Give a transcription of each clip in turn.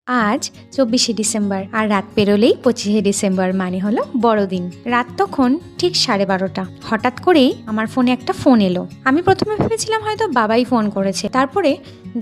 আজ ২৪শে ডিসেম্বর আর রাত পেরোলেই ২৫শে ডিসেম্বর, মানে হলো বড়দিন। রাত তখন ঠিক 12:30। হঠাৎ করেই আমার ফোনে একটা ফোন এলো। আমি প্রথমে ভেবেছিলাম হয়তো বাবাই ফোন করেছে, তারপরে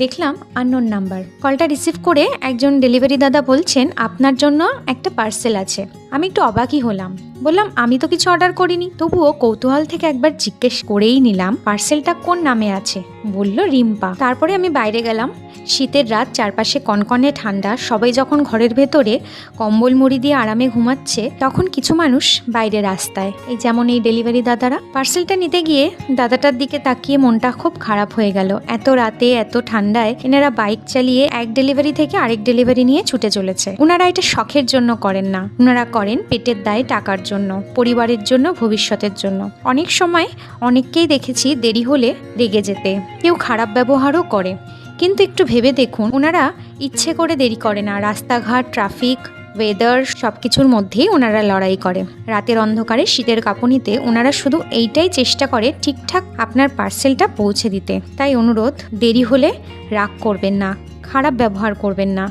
দেখলাম আননোন নাম্বার। কলটা রিসিভ করে একজন ডেলিভারি দাদা বলছেন আপনার জন্য একটা পার্সেল আছে। আমি একটু অবাকই হলাম, বললাম আমি তো কিছু অর্ডার করিনি। তবুও কৌতূহল থেকে একবার জিজ্ঞেস করেই নিলাম পার্সেলটা কোন নামে আছে। বলল রিম্পা। তারপরে আমি বাইরে গেলাম। শীতের রাত, চারপাশে কনকনে ঠান্ডা, সবাই যখন ঘরের ভেতরে কম্বল মুড়ি দিয়ে আরামে ঘুমাচ্ছে, তখন কিছু মানুষ বাইরে রাস্তায়, এই যেমন এই ডেলিভারি দাদারা। পার্সেলটা নিতে গিয়ে দাদাটার দিকে তাকিয়ে মনটা খুব খারাপ হয়ে গেল। এত রাতে এত ঠান্ডায় এনারা বাইক চালিয়ে এক ডেলিভারি থেকে আরেক ডেলিভারি নিয়ে ছুটে চলেছে। ওনারা এটা শখের জন্য করেন না, ওনারা করেন পেটের দায়ে, টাকার জন্য, পরিবারের জন্য, ভবিষ্যতের জন্য। অনেক সময় অনেককেই দেখেছি দেরি হলে রেগে যেতে, কেউ খারাপ ব্যবহারও করে। কিন্তু একটু ভেবে দেখুন, ওনারা ইচ্ছে করে দেরি করে না। রাস্তাঘাট, ট্রাফিক, ওয়েদার সবকিছুর মধ্যেই ওনারা লড়াই করে। রাতের অন্ধকারে শীতের কাঁপুনিতে ওনারা শুধু এইটাই চেষ্টা করে ঠিকঠাক আপনার পার্সেলটা পৌঁছে দিতে। তাই অনুরোধ, দেরি হলে রাগ করবেন না, খারাপ ব্যবহার করবেন না,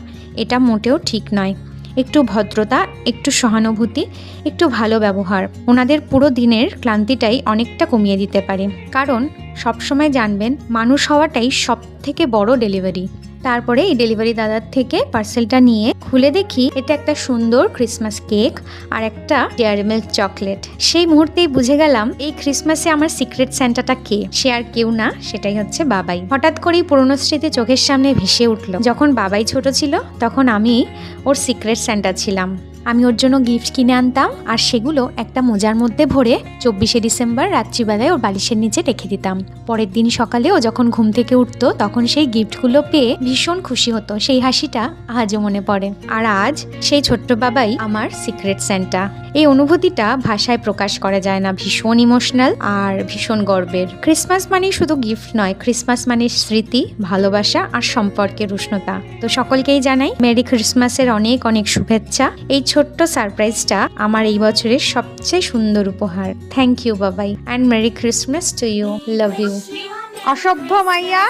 এটা মোটেও ঠিক নয়। একটু ভদ্রতা, একটু সহানুভূতি, একটু ভালো ব্যবহার ওনাদের পুরো দিনের ক্লান্তিটাই অনেকটা কমিয়ে দিতে পারে। কারণ সবসময় জানবেন, মানুষ হওয়াটাই সব থেকে বড় ডেলিভারি। তারপরে এই ডেলিভারি দাদার থেকে পার্সেলটা নিয়ে খুলে দেখি এটা একটা সুন্দর ক্রিসমাস কেক আর একটা ডেয়ারি মিল্ক চকলেট। সেই মুহূর্তেই বুঝে গেলাম এই ক্রিসমাসে আমার সিক্রেট স্যান্টাটা কে। সে আর কেউ না, সেটাই হচ্ছে বাবাই। হঠাৎ করেই পুরনো স্মৃতি চোখের সামনে ভেসে উঠলো। যখন বাবাই ছোট ছিল তখন আমি ওর সিক্রেট স্যান্টা ছিলাম। আমি ওর জন্য গিফট কিনে আনতাম আর সেগুলো একটা মোজার মধ্যে ভরে ২৪শে ডিসেম্বর রাত্রিবেলায় ওর বালিশের নিচে রেখে দিতাম। পরের দিন সকালে ও যখন ঘুম থেকে উঠতো তখন সেই গিফটগুলো পেয়ে ভীষণ খুশি হতো। সেই হাসিটা আজও মনে পড়ে। আর আজ সেই ছোট্ট বাবাই আমার সিক্রেট স্যান্টা। এই অনুভূতিটা ভাষায় প্রকাশ করা যায় না, ভীষণ ইমোশনাল আর ভীষণ গর্বের। ক্রিসমাস মানে শুধু গিফট নয়, ক্রিসমাস মানে স্মৃতি, ভালোবাসা আর সম্পর্কের উষ্ণতা। তো সকলকেই জানাই মেরি ক্রিসমাসের অনেক অনেক শুভেচ্ছা। এই ছোট্ট সারপ্রাইজটা আমার এই বছরের সবচেয়ে সুন্দর উপহার। Thank you Babai, and merry Christmas to you. Love you. অসভ্য মাইয়া,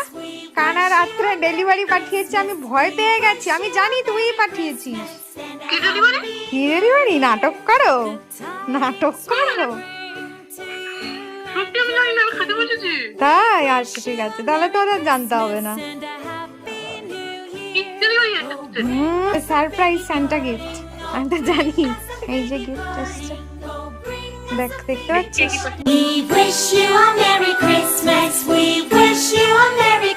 কানা রাত্রে ডেলিভারি পাঠিয়েছে, আমি ভয় পেয়ে গেছি। আমি জানি তুই পাঠিয়েছিস। কি ডেলিভারি? নাটক করো, নাটক করো। তাই? আচ্ছা ঠিক আছে, তাহলে তো ওদের জানতে হবে না। সারপ্রাইজ সান্টা গিফট, আমি তো জানি। এই যে গিফট আসছে, দেখ, দেখতে পাচ্ছিস? We wish you a Merry Christmas. We wish you a Merry